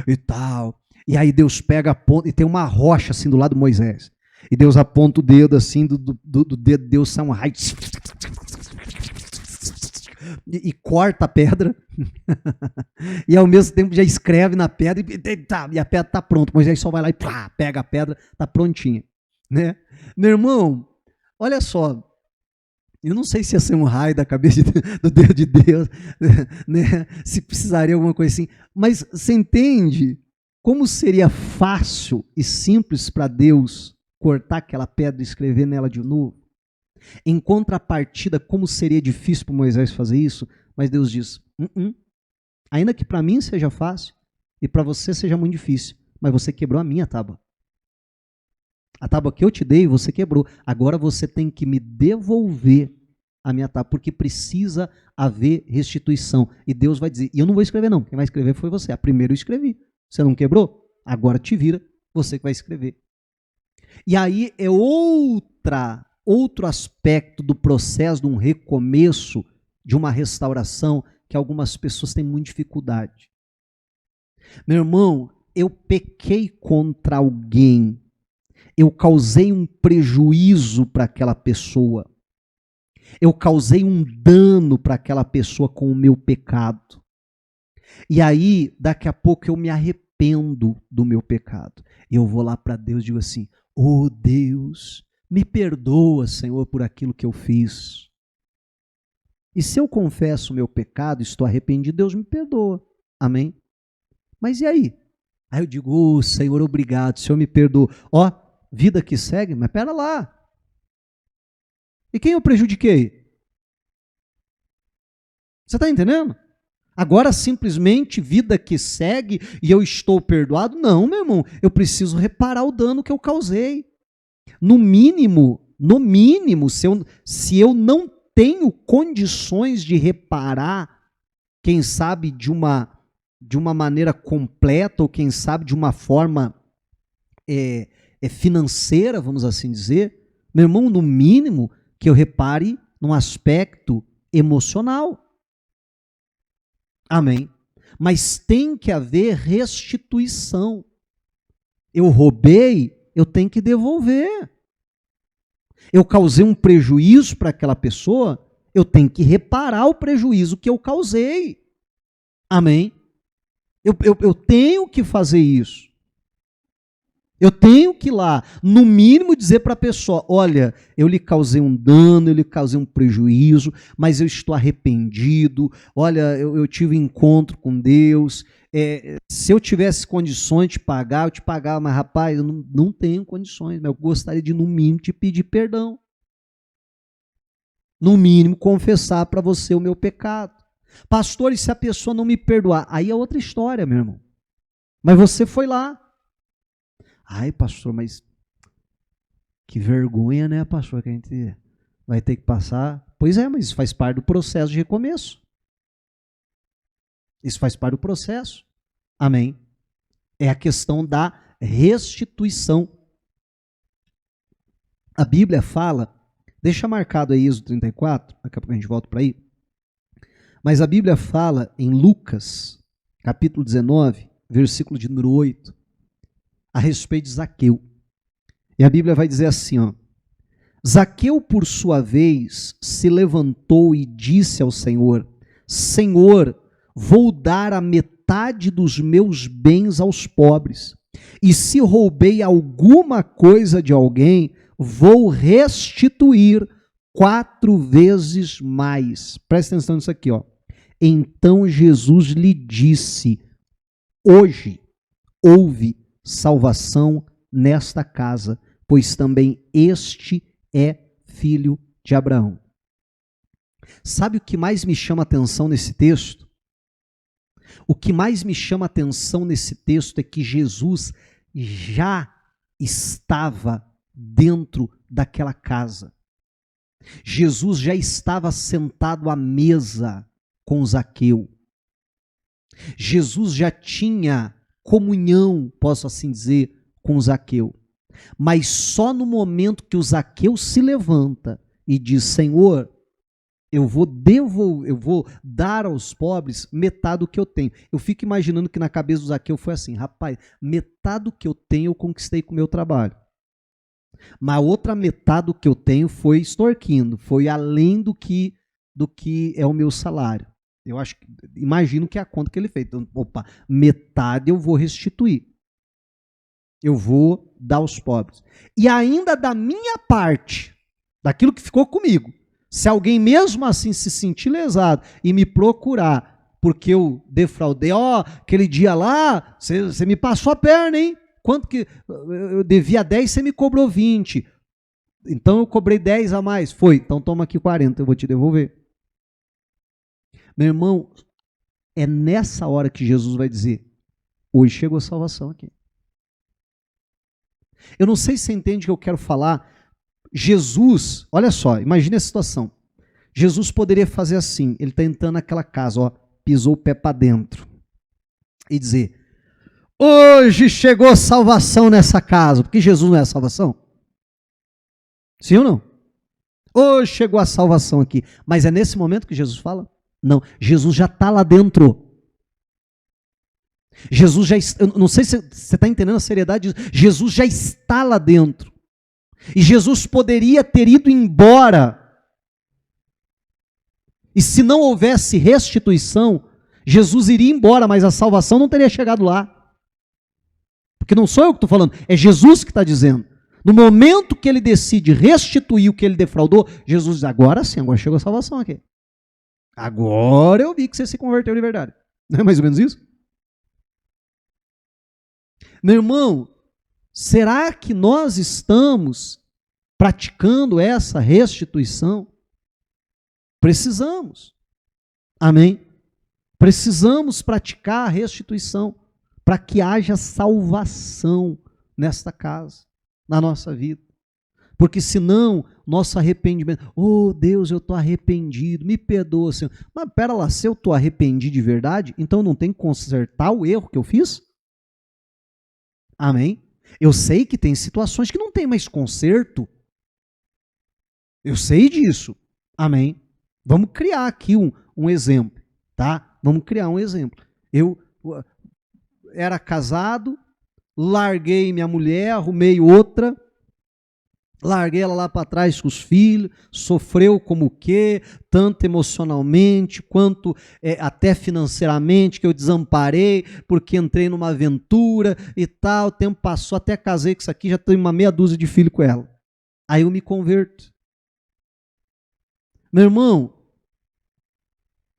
e tal. E aí Deus pega a ponta, e tem uma rocha assim do lado de Moisés. E Deus aponta o dedo assim, do dedo de Deus sai um raio. E corta a pedra. E ao mesmo tempo já escreve na pedra e a pedra está pronta. Moisés só vai lá e pega a pedra, está prontinha. Né? Meu irmão, olha só, eu não sei se ia ser um raio da cabeça do dedo de Deus, né? Se precisaria alguma coisa assim, mas você entende como seria fácil e simples para Deus cortar aquela pedra e escrever nela de novo? Em contrapartida, como seria difícil para Moisés fazer isso? Mas Deus diz, ainda que para mim seja fácil e para você seja muito difícil, mas você quebrou a minha tábua. A tábua que eu te dei, você quebrou. Agora você tem que me devolver a minha tábua, porque precisa haver restituição. E Deus vai dizer, e eu não vou escrever não, quem vai escrever foi você. A primeira eu escrevi. Você não quebrou? Agora te vira, você que vai escrever. E aí é outro aspecto do processo de um recomeço, de uma restauração, que algumas pessoas têm muita dificuldade. Meu irmão, eu pequei contra alguém, eu causei um prejuízo para aquela pessoa, eu causei um dano para aquela pessoa com o meu pecado. E aí, daqui a pouco eu me arrependo do meu pecado. Eu vou lá para Deus e digo assim, oh Deus, me perdoa, Senhor, por aquilo que eu fiz. E se eu confesso o meu pecado, estou arrependido, Deus me perdoa. Amém? Mas e aí? Aí eu digo, oh, Senhor, obrigado, Senhor me perdoa. Ó, vida que segue, mas pera lá. E quem eu prejudiquei? Você está entendendo? Agora simplesmente vida que segue e eu estou perdoado? Não, meu irmão, eu preciso reparar o dano que eu causei. No mínimo, se eu não tenho condições de reparar, quem sabe de uma maneira completa, ou quem sabe de uma forma financeira, vamos assim dizer, meu irmão, no mínimo que eu repare num aspecto emocional. Amém? Mas tem que haver restituição. Eu roubei, eu tenho que devolver. Eu causei um prejuízo para aquela pessoa, eu tenho que reparar o prejuízo que eu causei. Amém? Eu tenho que fazer isso. Eu tenho que ir lá, no mínimo, dizer para a pessoa, olha, eu lhe causei um dano, eu lhe causei um prejuízo, mas eu estou arrependido, olha, eu tive encontro com Deus, se eu tivesse condições de pagar, eu te pagava, mas rapaz, eu não tenho condições, mas eu gostaria de, no mínimo, te pedir perdão. No mínimo, confessar para você o meu pecado. Pastor, e se a pessoa não me perdoar? Aí é outra história, meu irmão. Mas você foi lá. Ai, pastor, mas que vergonha, né, pastor, que a gente vai ter que passar. Pois é, mas isso faz parte do processo de recomeço. Isso faz parte do processo. Amém? É a questão da restituição. A Bíblia fala, deixa marcado aí Êxodo 34, daqui a pouco a gente volta para aí. Mas a Bíblia fala em Lucas, capítulo 19, versículo de número 8. a respeito de Zaqueu. E a Bíblia vai dizer assim, ó: Zaqueu, por sua vez, se levantou e disse ao Senhor: Senhor, vou dar a metade dos meus bens aos pobres, e se roubei alguma coisa de alguém, vou restituir 4 vezes mais. Presta atenção nisso aqui, ó. Então Jesus lhe disse: hoje houve salvação nesta casa, pois também este é filho de Abraão. Sabe o que mais me chama a atenção nesse texto? O que mais me chama a atenção nesse texto é que Jesus já estava dentro daquela casa. Jesus já estava sentado à mesa com Zaqueu. Jesus já tinha comunhão, posso assim dizer, com Zaqueu. Mas só no momento que o Zaqueu se levanta e diz: Senhor, eu vou dar aos pobres metade do que eu tenho. Eu fico imaginando que na cabeça do Zaqueu foi assim: rapaz, metade do que eu tenho eu conquistei com o meu trabalho. Mas a outra metade do que eu tenho foi extorquindo, foi além do que é o meu salário. Eu acho, imagino que é a conta que ele fez. Então, opa, metade eu vou restituir. Eu vou dar aos pobres. E ainda da minha parte, daquilo que ficou comigo, se alguém mesmo assim se sentir lesado e me procurar porque eu defraudei, aquele dia lá, você me passou a perna, hein? Quanto que eu devia 10, você me cobrou 20. Então eu cobrei 10 a mais. Foi, então toma aqui 40, eu vou te devolver. Meu irmão, é nessa hora que Jesus vai dizer: hoje chegou a salvação aqui. Eu não sei se você entende o que eu quero falar. Jesus, olha só, imagine a situação. Jesus poderia fazer assim, ele está entrando naquela casa, ó, pisou o pé para dentro e dizer: hoje chegou a salvação nessa casa, porque Jesus não é a salvação? Sim ou não? Hoje chegou a salvação aqui, mas é nesse momento que Jesus fala? Não, Jesus já está lá dentro. Jesus já, eu não sei se você está entendendo a seriedade disso, Jesus já está lá dentro. E Jesus poderia ter ido embora. E se não houvesse restituição, Jesus iria embora, mas a salvação não teria chegado lá. Porque não sou eu que estou falando, é Jesus que está dizendo. No momento que ele decide restituir o que ele defraudou, Jesus diz: agora sim, agora chegou a salvação aqui. Agora eu vi que você se converteu de verdade. Não é mais ou menos isso? Meu irmão, será que nós estamos praticando essa restituição? Precisamos. Amém? Precisamos praticar a restituição para que haja salvação nesta casa, na nossa vida. Porque senão, nosso arrependimento, Deus, eu estou arrependido, me perdoa, Senhor. Mas pera lá, se eu estou arrependido de verdade, então não tem que consertar o erro que eu fiz? Amém? Eu sei que tem situações que não tem mais conserto. Eu sei disso. Amém? Vamos criar aqui um exemplo, tá? Vamos criar um exemplo. Eu era casado, larguei minha mulher, arrumei outra, larguei ela lá para trás com os filhos, sofreu como o quê? Tanto emocionalmente, quanto até financeiramente, que eu desamparei, porque entrei numa aventura e tal, o tempo passou, até casei com isso aqui, já tenho uma meia dúzia de filhos com ela. Aí eu me converto. Meu irmão,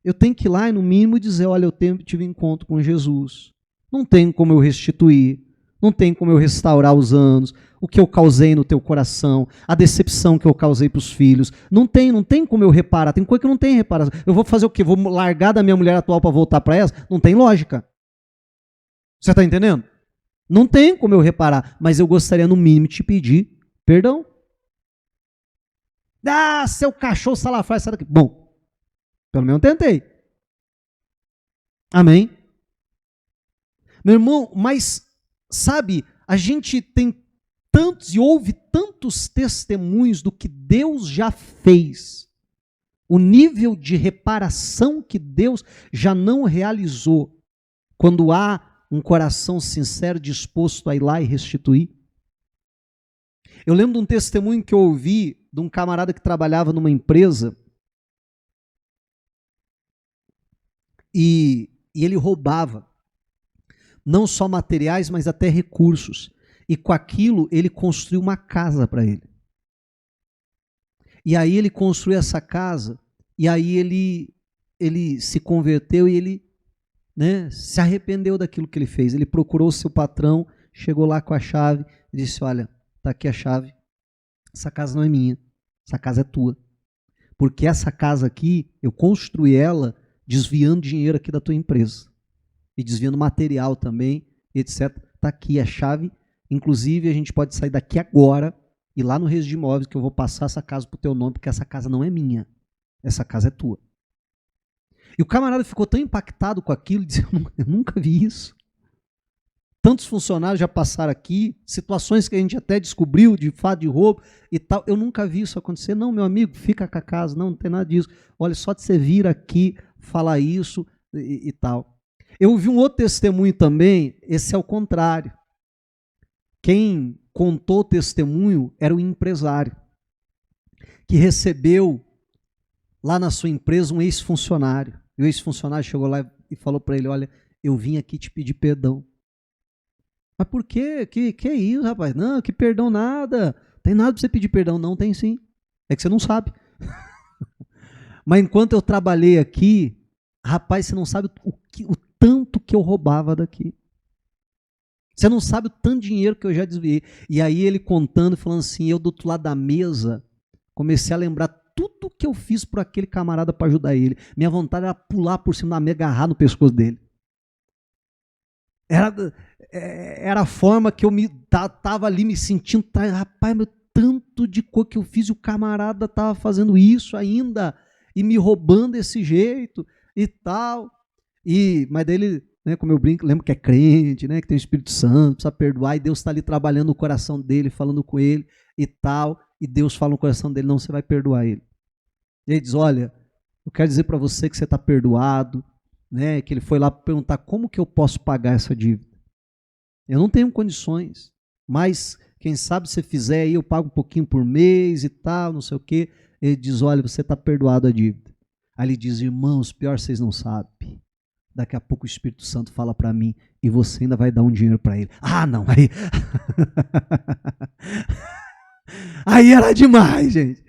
eu tenho que ir lá e no mínimo dizer: olha, eu tive encontro com Jesus. Não tem como eu restituir, não tem como eu restaurar os anos, o que eu causei no teu coração, a decepção que eu causei para os filhos. Não tem como eu reparar, tem coisa que não tem reparação. Eu vou fazer o quê? Vou largar da minha mulher atual para voltar para essa? Não tem lógica. Você está entendendo? Não tem como eu reparar, mas eu gostaria no mínimo te pedir perdão. Seu cachorro salafrário, sai daqui. Bom, pelo menos eu tentei. Amém? Meu irmão, mas, sabe, a gente tem tantos e ouve tantos testemunhos do que Deus já fez. O nível de reparação que Deus já não realizou. Quando há um coração sincero disposto a ir lá e restituir? Eu lembro de um testemunho que eu ouvi de um camarada que trabalhava numa empresa e ele roubava não só materiais, mas até recursos. E com aquilo ele construiu uma casa para ele. E aí ele construiu essa casa, e aí ele se converteu e ele, né, se arrependeu daquilo que ele fez. Ele procurou o seu patrão, chegou lá com a chave e disse: olha, está aqui a chave, essa casa não é minha, essa casa é tua. Porque essa casa aqui, eu construí ela desviando dinheiro aqui da tua empresa. E desviando material também, etc. Está aqui a chave. Inclusive, a gente pode sair daqui agora e lá no registro de imóveis que eu vou passar essa casa para o teu nome, porque essa casa não é minha. Essa casa é tua. E o camarada ficou tão impactado com aquilo, disse: eu nunca vi isso. Tantos funcionários já passaram aqui, situações que a gente até descobriu de fato de roubo e tal. Eu nunca vi isso acontecer. Não, meu amigo, fica com a casa. Não tem nada disso. Olha, só de você vir aqui falar isso e tal. Eu vi um outro testemunho também, esse é o contrário. Quem contou o testemunho era o empresário, que recebeu lá na sua empresa um ex-funcionário. E o ex-funcionário chegou lá e falou para ele: olha, eu vim aqui te pedir perdão. Mas por quê? Que é isso, rapaz? Não, que perdão nada. Tem nada para você pedir perdão. Não, tem sim. É que você não sabe. Mas enquanto eu trabalhei aqui, rapaz, você não sabe o tanto que eu roubava daqui. Você não sabe o tanto de dinheiro que eu já desviei. E aí ele contando, falando assim, eu do outro lado da mesa, comecei a lembrar tudo que eu fiz por aquele camarada para ajudar ele. Minha vontade era pular por cima da mesa, agarrar no pescoço dele. Era a forma que eu estava ali me sentindo, rapaz, meu tanto de coisa que eu fiz e o camarada estava fazendo isso ainda e me roubando desse jeito e tal. Mas daí ele, né, como eu brinco, lembro que é crente, né, que tem o Espírito Santo, precisa perdoar, e Deus está ali trabalhando no coração dele, falando com ele e tal, e Deus fala no coração dele: não, você vai perdoar ele. E ele diz: olha, eu quero dizer para você que você está perdoado, né, que ele foi lá perguntar: como que eu posso pagar essa dívida? Eu não tenho condições, mas quem sabe se fizer aí, eu pago um pouquinho por mês e tal, não sei o quê. Ele diz: olha, você está perdoado a dívida. Aí ele diz: irmãos, pior vocês não sabem. Daqui a pouco o Espírito Santo fala para mim: e você ainda vai dar um dinheiro para ele. Ah, não, aí... aí era demais, gente.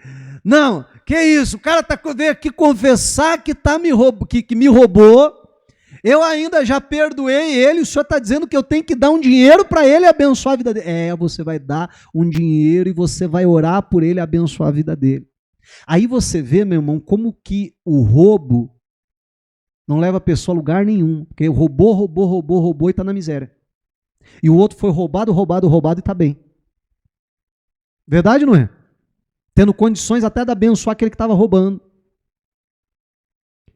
Não, que isso, o cara veio aqui confessar que me roubou, eu ainda já perdoei ele, o senhor está dizendo que eu tenho que dar um dinheiro para ele e abençoar a vida dele. Você vai dar um dinheiro e você vai orar por ele e abençoar a vida dele. Aí você vê, meu irmão, como que o roubo não leva a pessoa a lugar nenhum, porque roubou e está na miséria. E o outro foi roubado e está bem. Verdade ou não é? Tendo condições até de abençoar aquele que estava roubando.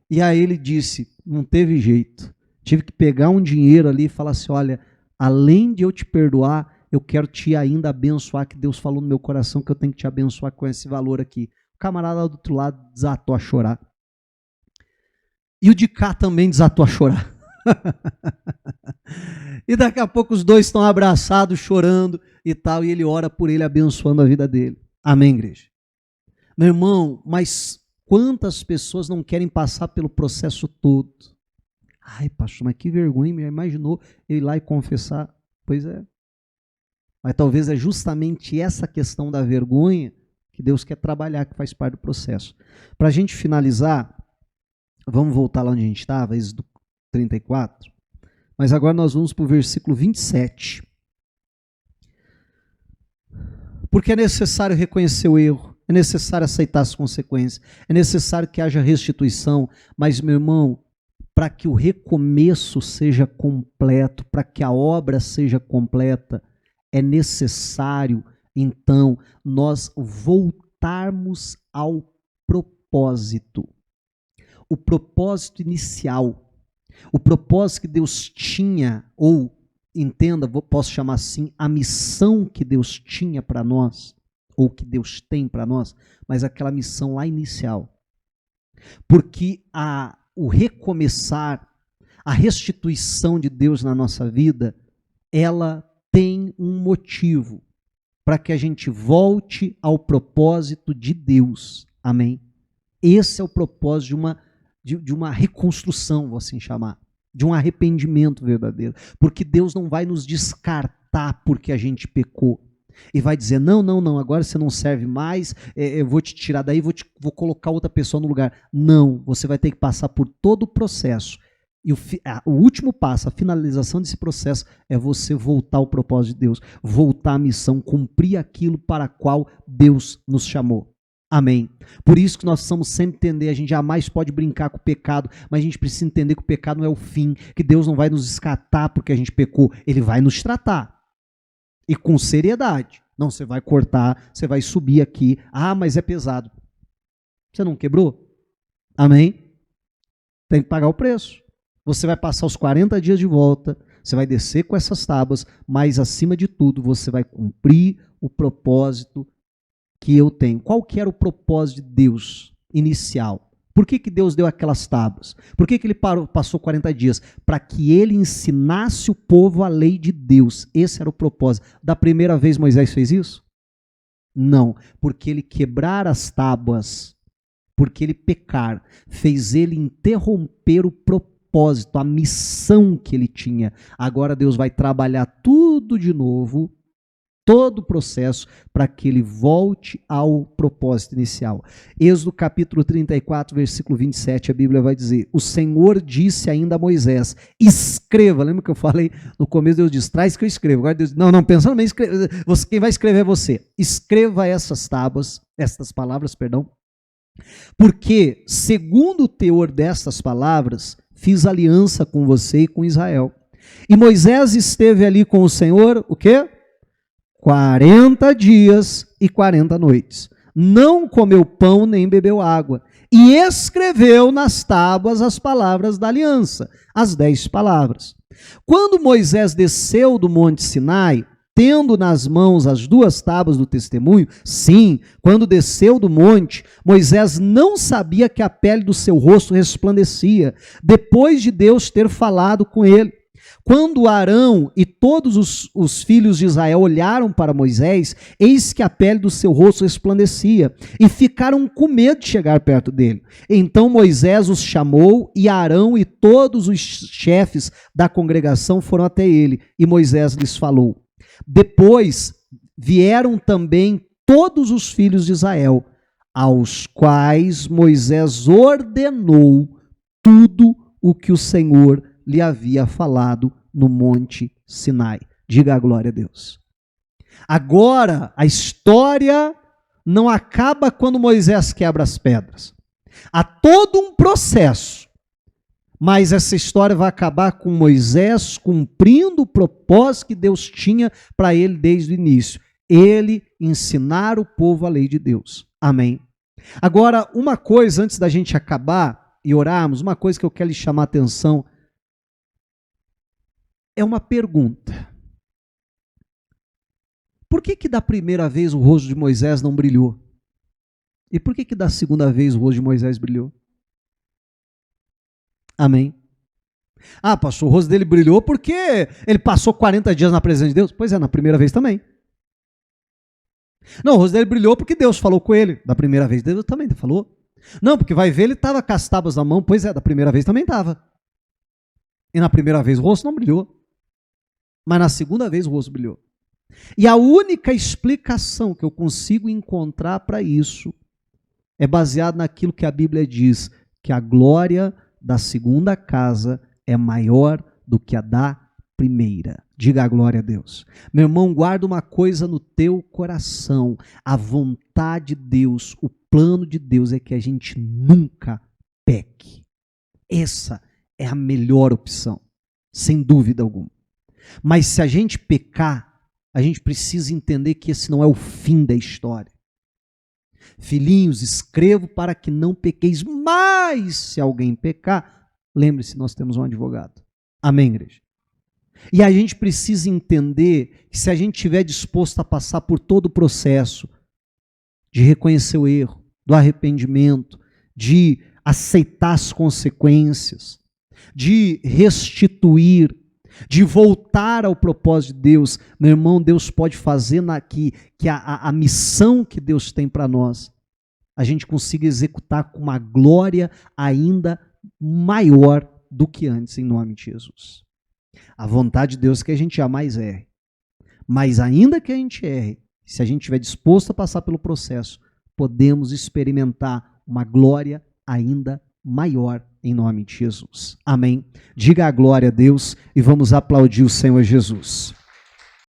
E aí ele disse: não teve jeito, tive que pegar um dinheiro ali e falar assim: olha, além de eu te perdoar, eu quero te ainda abençoar, que Deus falou no meu coração que eu tenho que te abençoar com esse valor aqui. O camarada lá do outro lado desatou a chorar. E o de cá também desatou a chorar. E daqui a pouco os dois estão abraçados, chorando e tal, e ele ora por ele, abençoando a vida dele. Amém, igreja? Meu irmão, mas quantas pessoas não querem passar pelo processo todo? Ai, pastor, mas que vergonha, me imaginou eu ir lá e confessar? Pois é. Mas talvez é justamente essa questão da vergonha que Deus quer trabalhar, que faz parte do processo. Para a gente finalizar, vamos voltar lá onde a gente estava, Êxodo 34, mas agora nós vamos para o versículo 27. Porque é necessário reconhecer o erro, é necessário aceitar as consequências, é necessário que haja restituição, mas, meu irmão, para que o recomeço seja completo, para que a obra seja completa, é necessário, então, nós voltarmos ao propósito. O propósito inicial, o propósito que Deus tinha, ou entenda, posso chamar assim, a missão que Deus tinha para nós, ou que Deus tem para nós, mas aquela missão lá inicial. Porque o recomeçar, A restituição de Deus na nossa vida, ela tem um motivo para que a gente volte ao propósito de Deus. Amém? Esse é o propósito de uma reconstrução, vou assim chamar, de um arrependimento verdadeiro. Porque Deus não vai nos descartar porque a gente pecou. E vai dizer, não, agora você não serve mais, eu vou te tirar daí, vou colocar outra pessoa no lugar. Não, você vai ter que passar por todo o processo. E o último passo, a finalização desse processo, é você voltar ao propósito de Deus, voltar à missão, cumprir aquilo para a qual Deus nos chamou. Amém. Por isso que nós precisamos sempre entender, a gente jamais pode brincar com o pecado, mas a gente precisa entender que o pecado não é o fim, que Deus não vai nos descartar porque a gente pecou, Ele vai nos tratar. E com seriedade. Não, você vai cortar, você vai subir aqui. Ah, mas é pesado. Você não quebrou? Amém? Tem que pagar o preço. Você vai passar os 40 dias de volta, você vai descer com essas tábuas, mas acima de tudo, você vai cumprir o propósito que eu tenho. Qual que era o propósito de Deus inicial? Por que Deus deu aquelas tábuas? Por que ele passou 40 dias? Para que ele ensinasse o povo a lei de Deus. Esse era o propósito. Da primeira vez Moisés fez isso? Não, porque ele quebrar as tábuas, porque ele pecar, fez ele interromper o propósito, a missão que ele tinha. Agora Deus vai trabalhar tudo de novo, todo o processo, para que ele volte ao propósito inicial. Êxodo capítulo 34, versículo 27, a Bíblia vai dizer, o Senhor disse ainda a Moisés, escreva, lembra que eu falei no começo, Deus disse, traz que eu escrevo, agora Deus diz, não, pensando bem, quem vai escrever é você, escreva essas palavras, porque, segundo o teor dessas palavras, fiz aliança com você e com Israel. E Moisés esteve ali com o Senhor, o quê? 40 dias e 40 noites. Não comeu pão nem bebeu água. E escreveu nas tábuas as palavras da aliança, as 10 palavras. Quando Moisés desceu do monte Sinai, tendo nas mãos as 2 tábuas do testemunho, sim, quando desceu do monte, Moisés não sabia que a pele do seu rosto resplandecia, depois de Deus ter falado com ele. Quando Arão e todos os filhos de Israel olharam para Moisés, eis que a pele do seu rosto resplandecia, e ficaram com medo de chegar perto dele. Então Moisés os chamou, e Arão e todos os chefes da congregação foram até ele, e Moisés lhes falou. Depois vieram também todos os filhos de Israel, aos quais Moisés ordenou tudo o que o Senhor lhe havia falado no monte Sinai. Diga a glória a Deus. Agora, a história não acaba quando Moisés quebra as pedras. Há todo um processo, mas essa história vai acabar com Moisés cumprindo o propósito que Deus tinha para ele desde o início. Ele ensinar o povo a lei de Deus. Amém. Agora, uma coisa, antes da gente acabar e orarmos, uma coisa que eu quero lhe chamar a atenção, é uma pergunta. Por que da primeira vez o rosto de Moisés não brilhou? E por que da segunda vez o rosto de Moisés brilhou? Amém. Ah, pastor, o rosto dele brilhou porque ele passou 40 dias na presença de Deus? Pois é, na primeira vez também. Não, o rosto dele brilhou porque Deus falou com ele. Da primeira vez Deus também falou. Não, porque vai ver, ele estava com as tábuas na mão. Pois é, da primeira vez também estava. E na primeira vez o rosto não brilhou. Mas na segunda vez o rosto brilhou. E a única explicação que eu consigo encontrar para isso é baseado naquilo que a Bíblia diz, que a glória da segunda casa é maior do que a da primeira. Diga a glória a Deus. Meu irmão, guarda uma coisa no teu coração. A vontade de Deus, o plano de Deus é que a gente nunca peque. Essa é a melhor opção, sem dúvida alguma. Mas se a gente pecar, a gente precisa entender que esse não é o fim da história. Filhinhos, escrevo para que não pequeis, mas se alguém pecar, lembre-se, nós temos um advogado. Amém, igreja? E a gente precisa entender que se a gente estiver disposto a passar por todo o processo de reconhecer o erro, do arrependimento, de aceitar as consequências, de restituir, de voltar ao propósito de Deus, meu irmão, Deus pode fazer que a missão que Deus tem para nós, a gente consiga executar com uma glória ainda maior do que antes, em nome de Jesus. A vontade de Deus é que a gente jamais erre. Mas ainda que a gente erre, se a gente estiver disposto a passar pelo processo, podemos experimentar uma glória ainda maior em nome de Jesus. Amém. Diga a glória a Deus e vamos aplaudir o Senhor Jesus.